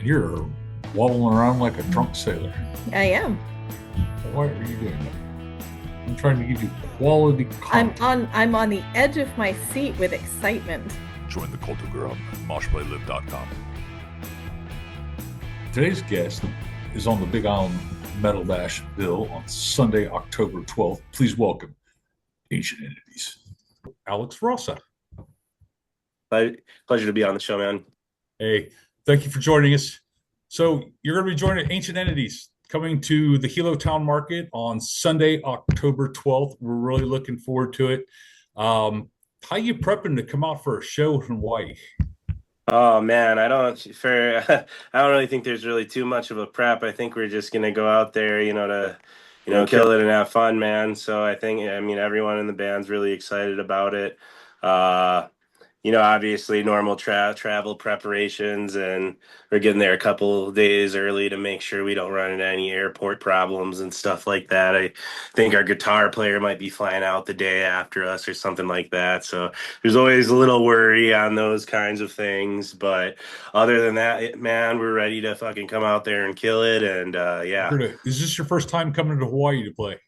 You're waddling around like a drunk sailor. I am. Why are you doing that? I'm trying to give you quality I'm content. on I'm on the edge of my seat with excitement. Join the cult of Grum at MoshPlayLive.com. Today's guest is on the Big Island Metal Dash bill on Sunday, October 12th. Please welcome Ancient Entities, Alex Rausa. Pleasure to be on the show, man. Hey, thank you for joining us. So you're going to be joining Ancient Entities coming to the Hilo Town Market on Sunday, October 12th. We're really looking forward to it. How you prepping to come out for a show in Hawaii? Oh man, I don't really think there's really too much of a prep. I think we're just gonna go out there, kill it and have fun, man. So I mean, everyone in the band's really excited about it. Uh, obviously normal travel preparations, and we're getting there a couple days early to make sure we don't run into any airport problems and stuff like that. I think our guitar player might be flying out the day after us or something like that. So there's always a little worry on those kinds of things. But other than that, man, we're ready to fucking come out there and kill it. And yeah. Is this your first time coming to Hawaii to play?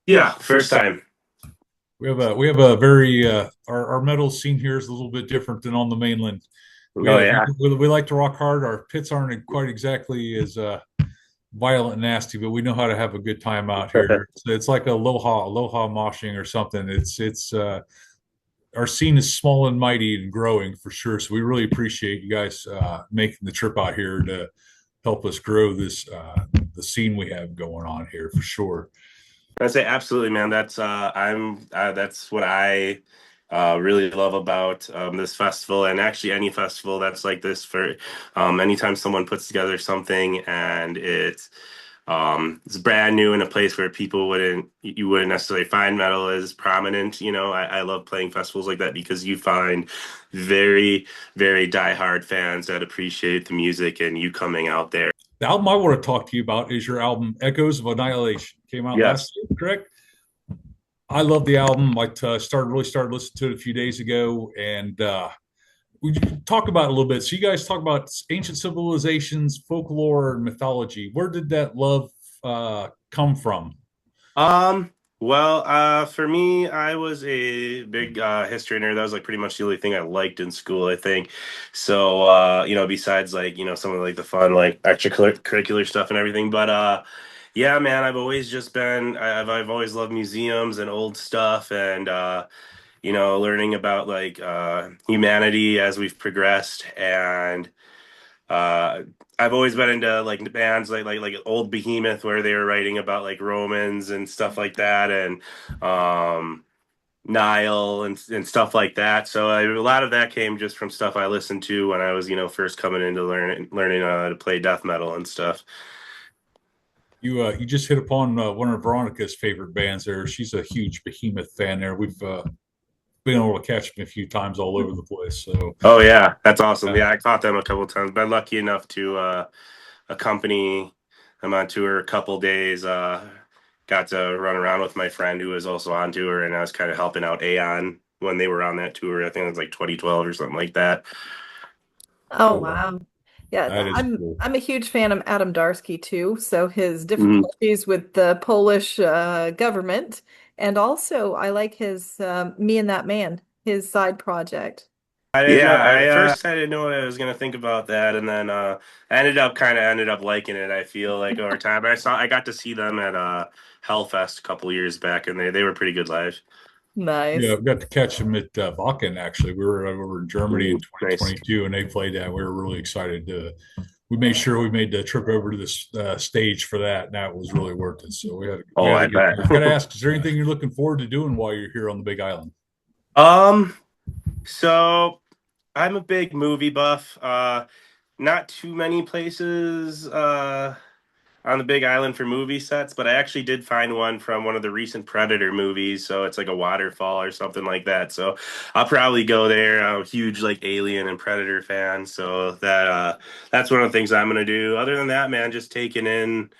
Yeah, first time. We have a very our metal scene here is a little bit different than on the mainland. We Oh uh, yeah. we like to rock hard. Our pits aren't quite exactly as violent and nasty, but we know how to have a good time out here. It's like aloha moshing or something. It's our scene is small and mighty and growing for sure. So we really appreciate you guys making the trip out here to help us grow this the scene we have going on here for sure. I say absolutely, man. That's what I really love about this festival, and actually any festival that's like this. For anytime someone puts together something and it's brand new in a place where people wouldn't necessarily find metal as prominent. I love playing festivals like that because you find very, very diehard fans that appreciate the music, and you coming out there. The album I want to talk to you about is your album Echoes of Annihilation. Came out last Yes. year, correct? I love the album. I started listening to it a few days ago, and we talk about it a little bit. So you guys talk about ancient civilizations, folklore, and mythology. Where did that love come from? Um, for me, I was a big history nerd. That was like pretty much the only thing I liked in school, I think. So, besides like, some of like the fun like extracurricular stuff and everything. But yeah, man, I've always just been I've always loved museums and old stuff, and learning about like humanity as we've progressed. And uh, I've always been into like bands like old Behemoth, where they were writing about like Romans and stuff like that, and um, Nile and stuff like that. So a lot of that came just from stuff I listened to when I was first coming into learning to play death metal and stuff. You just hit upon one of Veronica's favorite bands. There, she's a huge Behemoth fan. There, we've been able to catch them a few times all over the place. So Oh yeah, that's awesome. uh, Yeah, I caught them a couple times. Been lucky enough to accompany them on tour a couple days. Got to run around with my friend who was also on tour, and I was kind of helping out Aeon when they were on that tour. I think it was like 2012 or something like that. Oh oh, wow. Yeah, that is I'm cool. I'm a huge fan of Adam Darsky too. So his Mhm. difficulties with the Polish government, and also I like his Me and That Man, his side project. I didn't know. At first, I didn't know what I was gonna think about that, and then I ended up liking it. I feel like over time, I got to see them at Hellfest a couple years back, and they were pretty good live. Yeah, Nice. we got to catch them at Wacken. Actually, we were over in Germany in Nice. 2022, and they played that. We were really excited to. We made sure we made the trip over to this stage for that, and that was really worth it. So we Oh, had a I good bet. time. Got to ask, is there anything you're looking forward to doing while you're here on the Big Island? Um, so I'm a big movie buff. Not too many places on the Big Island for movie sets, but I actually did find one from one of the recent Predator movies. So it's like a waterfall or something like that. So I'll probably go there. I'm a huge like Alien and Predator fan, so that's one of the things I'm gonna do. Other than that, man, just taking in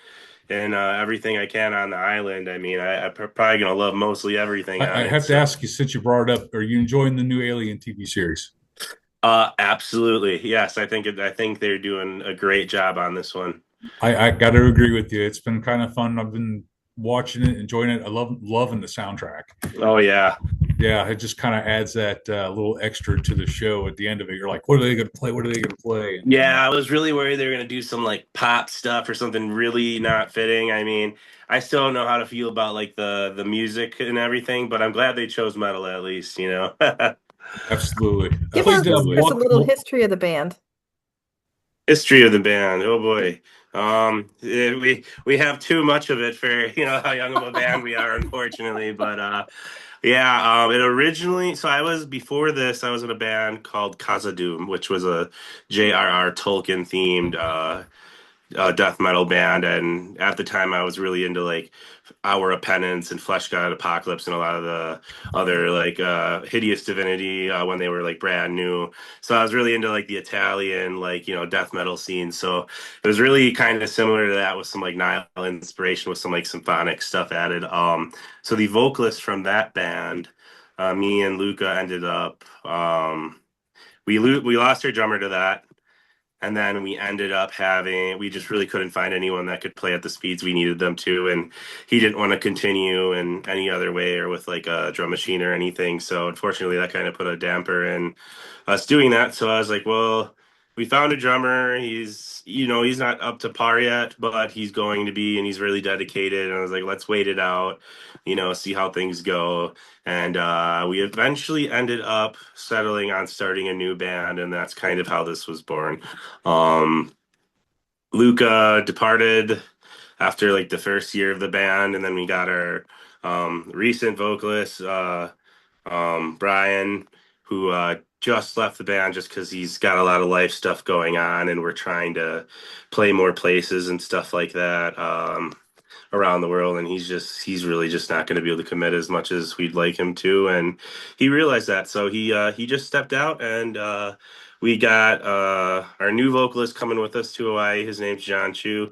and everything I can on the island. I mean, I'm probably gonna love mostly everything I on it. have to So. ask you, since you brought it up, are you enjoying the new Alien TV series? Absolutely. Yes, I think they're doing a great job on this one. I got to agree with you. It's been kind of fun. I've been watching it, enjoying it. I love loving the soundtrack. Oh yeah. Yeah, it just kind of adds that little extra to the show at the end of it. You're like, what are they going to play? What are they going to play? And, Yeah, I was really worried they were gonna do some like pop stuff or something really not fitting. I mean, I still don't know how to feel about like the music and everything, but I'm glad they chose metal at least, you know. absolutely. I Give played our listeners a Milwaukee. little history of the band. History of the band. Oh boy. We have too much of it for, you know, how young of a band we are, unfortunately. But yeah, it originally, so I was before this, I was in a band called Khazad-dûm, which was a J.R.R. Tolkien themed death metal band, and at the time I was really into like Hour of Penance and Flesh God Apocalypse and a lot of the other like Hideous Divinity when they were like brand new. So I was really into like the Italian like you know death metal scene. So it was really kind of similar to that with some like Nile inspiration with some like symphonic stuff added. So the vocalist from that band, me and Luca ended up we lost our drummer to that, and then we ended up having, we just really couldn't find anyone that could play at the speeds we needed them to. And he didn't want to continue in any other way or with like a drum machine or anything. So unfortunately, that kind of put a damper in us doing that. So I was like, well, we found a drummer. He's, you know, he's not up to par yet, but he's going to be, and he's really dedicated. And I was like, let's wait it out, you know, see how things go. And we eventually ended up settling on starting a new band, and that's kind of how this was born. Um, Luca departed after like the first year of the band, and then we got our recent vocalist, Brian, who just left the band just because he's got a lot of life stuff going on, and we're trying to play more places and stuff like that. Around the world, and he's really just not going to be able to commit as much as we'd like him to, and he realized that, so he just stepped out, and we got our new vocalist coming with us to Hawaii. His name's John Chu.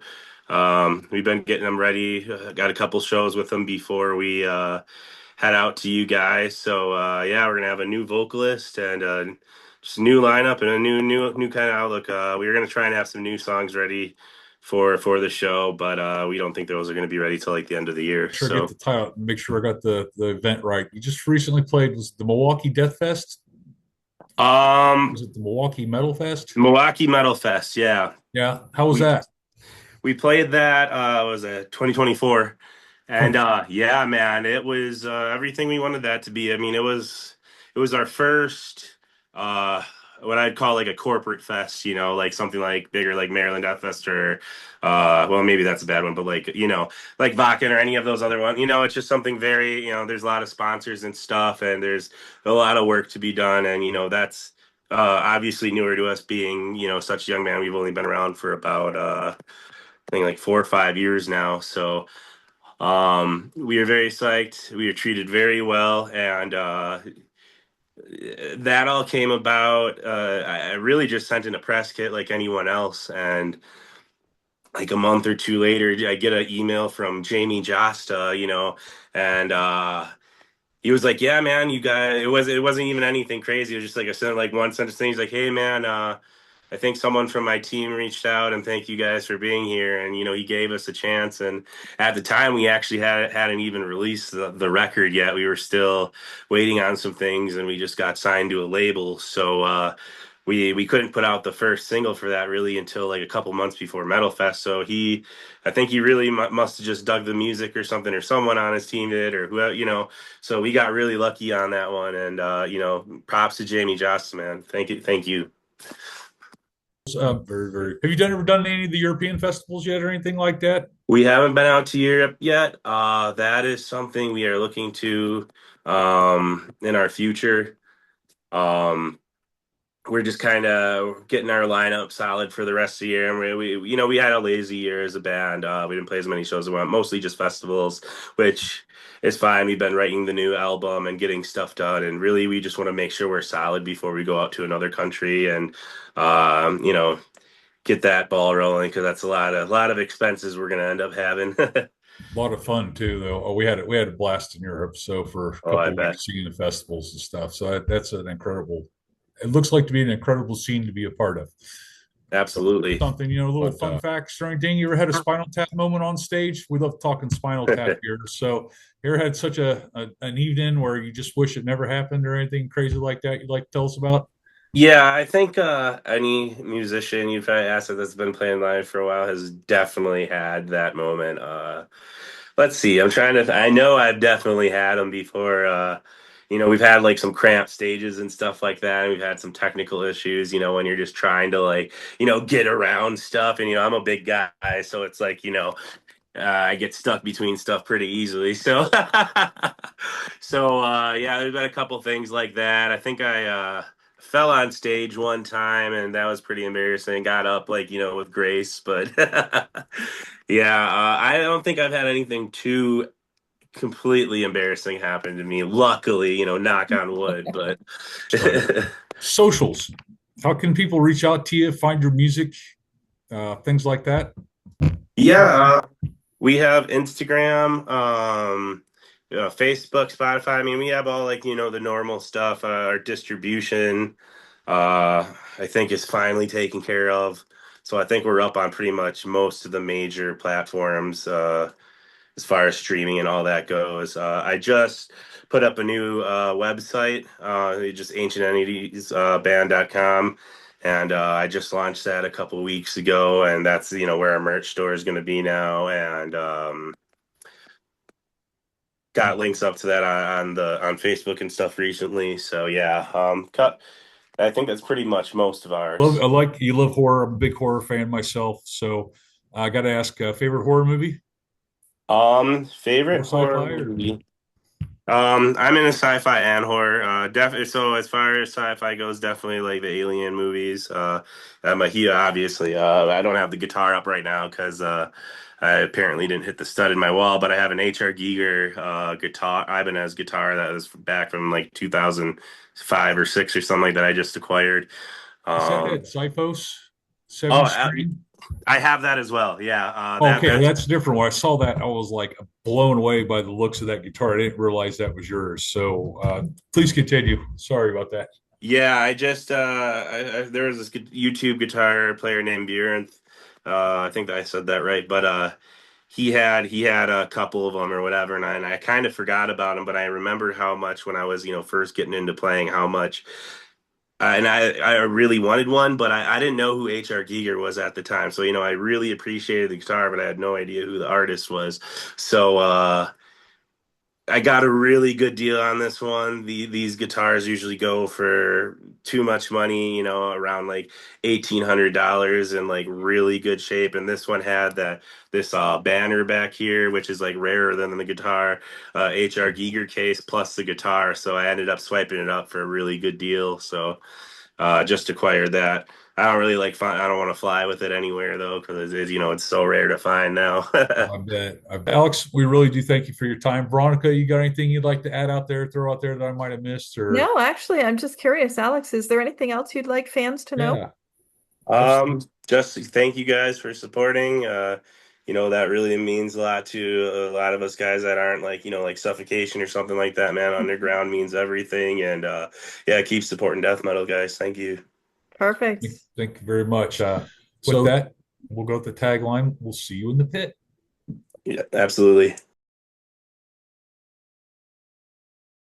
We've been getting him ready, got a couple shows with him before we head out to you guys. So yeah, we're gonna have a new vocalist and just a new lineup and a new kind of outlook. We were gonna try and have some new songs ready for the show, but we don't think those are gonna be ready till like the end of the year. Make sure I get So the title, make sure I got the event right. You just recently played, was the Milwaukee Death Fest? Was it the Milwaukee Metal Fest? Milwaukee Metal Fest, yeah. Yeah. How was We that? we played that was it 2024. And Oh, yeah, man, it was everything we wanted that to be. I mean, it was our first what I'd call like a corporate fest, you know, like something like bigger like Maryland Death Fest or well maybe that's a bad one, but like, you know, like Vakken or any of those other ones. You know, it's just something very, you know, there's a lot of sponsors and stuff, and there's a lot of work to be done, and you know, that's obviously newer to us being, you know, such a young man. We've only been around for about I think like 4 or 5 years now. So we were very psyched. We were treated very well, and that all came about. I really just sent in a press kit like anyone else, and like a month or two later, I get an email from Jamie Josta, you know, and he was like, "Yeah, man, you got it wasn't even anything crazy. It was just like a like one sentence thing. He's like, "Hey, man, I think someone from my team reached out and thank you guys for being here." And you know, he gave us a chance. And at the time, we actually hadn't even released the record yet. We were still waiting on some things, and we just got signed to a label. So we couldn't put out the first single for that really until like a couple months before Metal Fest. So I think he really must have just dug the music or something, or someone on his team did, or whoever, you know. So we got really lucky on that one, and you know, props to Jamie Jost, man. Thank you. very, very. Have you ever done any of the European festivals yet or anything like that? We haven't been out to Europe yet. That is something we are looking to in our future. Um, we're just kind of getting our lineup solid for the rest of the year. And you know, we had a lazy year as a band. We didn't play as many shows as we want, mostly just festivals, which is fine. We've been writing the new album and getting stuff done, and really, we just want to make sure we're solid before we go out to another country and, you know, get that ball rolling because that's a lot of expenses we're gonna end up having. A lot of fun too, though. Oh, we had a blast in Europe. So for a Oh, I couple of bet. weeks seeing the festivals and stuff. So that's an incredible it looks like to be an incredible scene to be a part of. So Absolutely. something, little But fun facts or anything. You ever had a Spinal Tap moment on stage? We love talking Spinal Tap here. So you ever had such an evening where you just wish it never happened or anything crazy like that you'd like to tell us about? Yeah, I think any musician you've probably asked that's been playing live for a while has definitely had that moment. Let's see, I'm trying to. I know I've definitely had them before. We've had like some cramped stages and stuff like that. And we've had some technical issues. When you're just trying to like get around stuff. And I'm a big guy, so it's like I get stuck between stuff pretty easily. So, yeah, there's been a couple things like that. I think I fell on stage one time, and that was pretty embarrassing. Got up like with grace, but yeah, I don't think I've had anything too completely embarrassing happen to me. Luckily, knock on wood. But Right. Socials. How can people reach out to you, find your music, things like that? yeah, we have Instagram, Facebook, Spotify. I mean, we have all like the normal stuff. Our distribution, I think, is finally taken care of. So I think we're up on pretty much most of the major platforms as far as streaming and all that goes. I just put up a new website, just anciententities band.com. And I just launched that a couple weeks ago, and that's where our merch store is going to be now. And got links up to that on Facebook and stuff recently. So yeah, I think that's pretty much most of I ours. like you love horror. I'm a big horror fan myself. So I got to ask, favorite horror movie or Favorite horror sci-fi or movie. I'm in a sci-fi and horror. So as far as sci-fi goes, definitely like the Alien movies. I'm a he obviously. I don't have the guitar up right now because I apparently didn't hit the stud in my wall, but I have an H.R. Giger guitar, Ibanez guitar that was back from like 2005 or six or something like that. I just acquired. is that Um, Xiphos oh, seven string? I have that as well. Yeah, Okay, that's that's different. When I saw that, I was like blown away by the looks of that guitar. I didn't realize that was yours. So please continue. Sorry about that. Yeah, I just there was this YouTube guitar player named Bjorn. I think that I said that right, but he had a couple of them or whatever, and I kind of forgot about him, but I remembered how much when I was first getting into playing, how much, and I really wanted one, but I didn't know who H.R. Giger was at the time, so I really appreciated the guitar, but I had no idea who the artist was, so. I got a really good deal on this one. These guitars usually go for too much money, around like $1,800 in like really good shape. And this one had this banner back here, which is like rarer than the guitar, HR Giger case plus the guitar. So I ended up swiping it up for a really good deal. So just acquired that. I don't really I don't want to fly with it anywhere though, because it's so rare to find now. I bet. Alex, we really do thank you for your time. Veronica, you got anything you'd like to add out there, throw out there that I might have missed? Or No, actually, I'm just curious, Alex, is there anything else you'd like fans to know? yeah, just Just thank you guys for supporting. That really means a lot to a lot of us guys that aren't like, like Suffocation or something like that, man. Underground means everything. And yeah, keep supporting death metal, guys. Thank you. Perfect. thank you very much. With that, we'll go with the tagline. We'll see you in the pit. Yeah, absolutely.